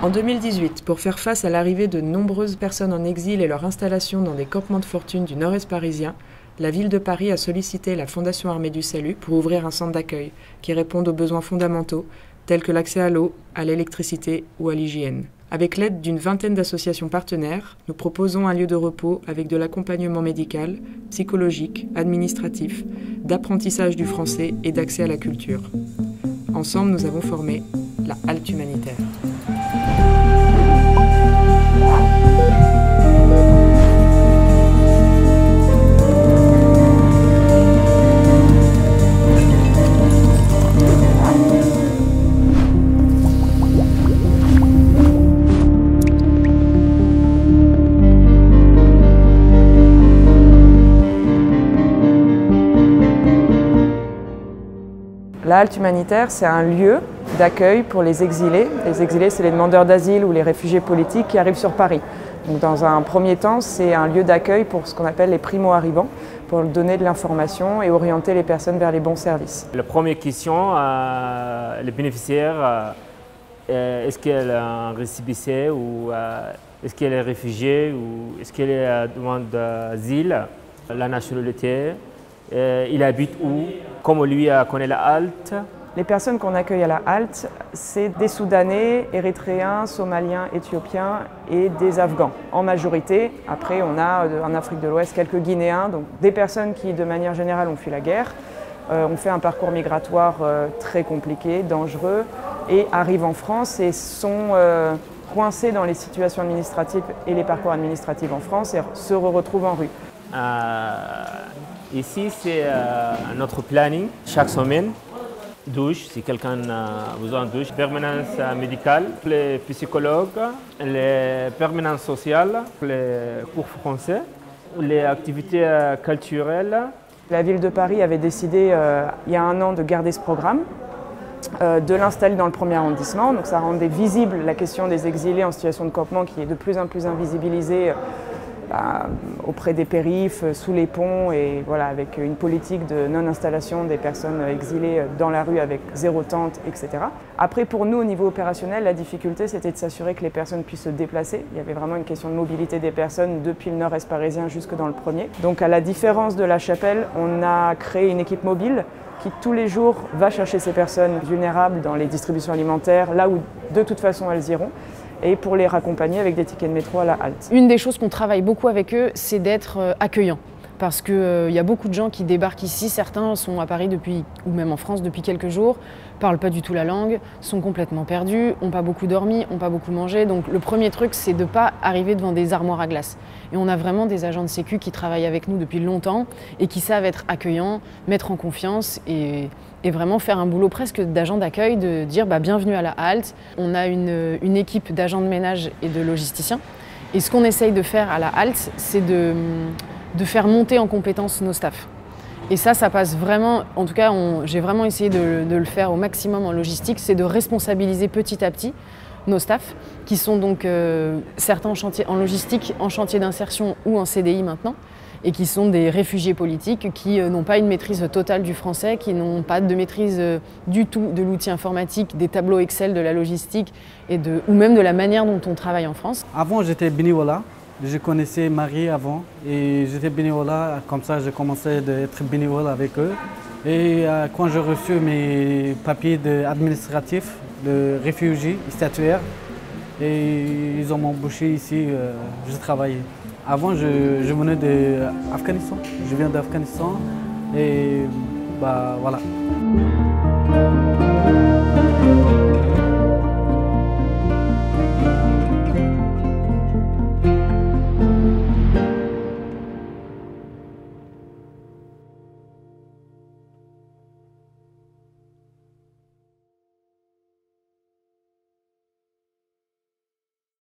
En 2018, pour faire face à l'arrivée de nombreuses personnes en exil et leur installation dans des campements de fortune du nord-est parisien, la ville de Paris a sollicité la Fondation Armée du Salut pour ouvrir un centre d'accueil qui réponde aux besoins fondamentaux tels que l'accès à l'eau, à l'électricité ou à l'hygiène. Avec l'aide d'une vingtaine d'associations partenaires, nous proposons un lieu de repos avec de l'accompagnement médical, psychologique, administratif, d'apprentissage du français et d'accès à la culture. Ensemble, nous avons formé la halte humanitaire. La halte humanitaire, c'est un lieu d'accueil pour les exilés. Les exilés, c'est les demandeurs d'asile ou les réfugiés politiques qui arrivent sur Paris. Donc, dans un premier temps, c'est un lieu d'accueil pour ce qu'on appelle les primo-arrivants, pour donner de l'information et orienter les personnes vers les bons services. La première question, les bénéficiaires, est-ce qu'elle est un récipient ou est-ce qu'elle est réfugiée ou est-ce qu'elle est à demande d'asile, la nationalité, il habite où, comment lui connaît la halte. Les personnes qu'on accueille à la halte, c'est des Soudanais, Érythréens, Somaliens, Éthiopiens et des Afghans en majorité. Après, on a en Afrique de l'Ouest quelques Guinéens, donc des personnes qui, de manière générale, ont fui la guerre, ont fait un parcours migratoire très compliqué, dangereux, et arrivent en France et sont coincés dans les situations administratives et les parcours administratifs en France et se retrouvent en rue. Ici, c'est notre planning chaque semaine. Douche, si quelqu'un a besoin de douche, permanence médicale, les psychologues, les permanences sociales, les cours français, les activités culturelles. La ville de Paris avait décidé il y a 1 an de garder ce programme, de l'installer dans le 1er arrondissement. Donc ça rendait visible la question des exilés en situation de campement qui est de plus en plus invisibilisée auprès des périphes, sous les ponts et voilà, avec une politique de non-installation des personnes exilées dans la rue avec 0 tente, etc. Après, pour nous, au niveau opérationnel, la difficulté, c'était de s'assurer que les personnes puissent se déplacer. Il y avait vraiment une question de mobilité des personnes depuis le nord-est parisien jusque dans le 1er. Donc, à la différence de La Chapelle, on a créé une équipe mobile qui, tous les jours, va chercher ces personnes vulnérables dans les distributions alimentaires, là où, de toute façon, elles iront, et pour les raccompagner avec des tickets de métro à la halte. Une des choses qu'on travaille beaucoup avec eux, c'est d'être accueillants. Parce qu'il y a beaucoup de gens qui débarquent ici, certains sont à Paris depuis, ou même en France depuis quelques jours, parlent pas du tout la langue, sont complètement perdus, n'ont pas beaucoup dormi, n'ont pas beaucoup mangé. Donc le premier truc, c'est de ne pas arriver devant des armoires à glace. Et on a vraiment des agents de sécu qui travaillent avec nous depuis longtemps et qui savent être accueillants, mettre en confiance et vraiment faire un boulot presque d'agent d'accueil, de dire bienvenue à la halte. On a une équipe d'agents de ménage et de logisticiens. Et ce qu'on essaye de faire à la halte, c'est de faire monter en compétence nos staffs. Et ça passe vraiment, en tout cas j'ai vraiment essayé de le faire au maximum en logistique, c'est de responsabiliser petit à petit nos staffs, qui sont donc certains en logistique, en chantier d'insertion ou en CDI maintenant, et qui sont des réfugiés politiques qui n'ont pas une maîtrise totale du français, qui n'ont pas de maîtrise du tout de l'outil informatique, des tableaux Excel, de la logistique, ou même de la manière dont on travaille en France. Avant, j'étais bénévolat. Je connaissais Marie avant et j'étais bénévolat, comme ça j'ai commencé à être bénévole avec eux. Et quand j'ai reçu mes papiers administratifs de réfugiés statuaires, et ils ont embauché ici, je travaillais. Avant, je venais d'Afghanistan, je viens d'Afghanistan et voilà.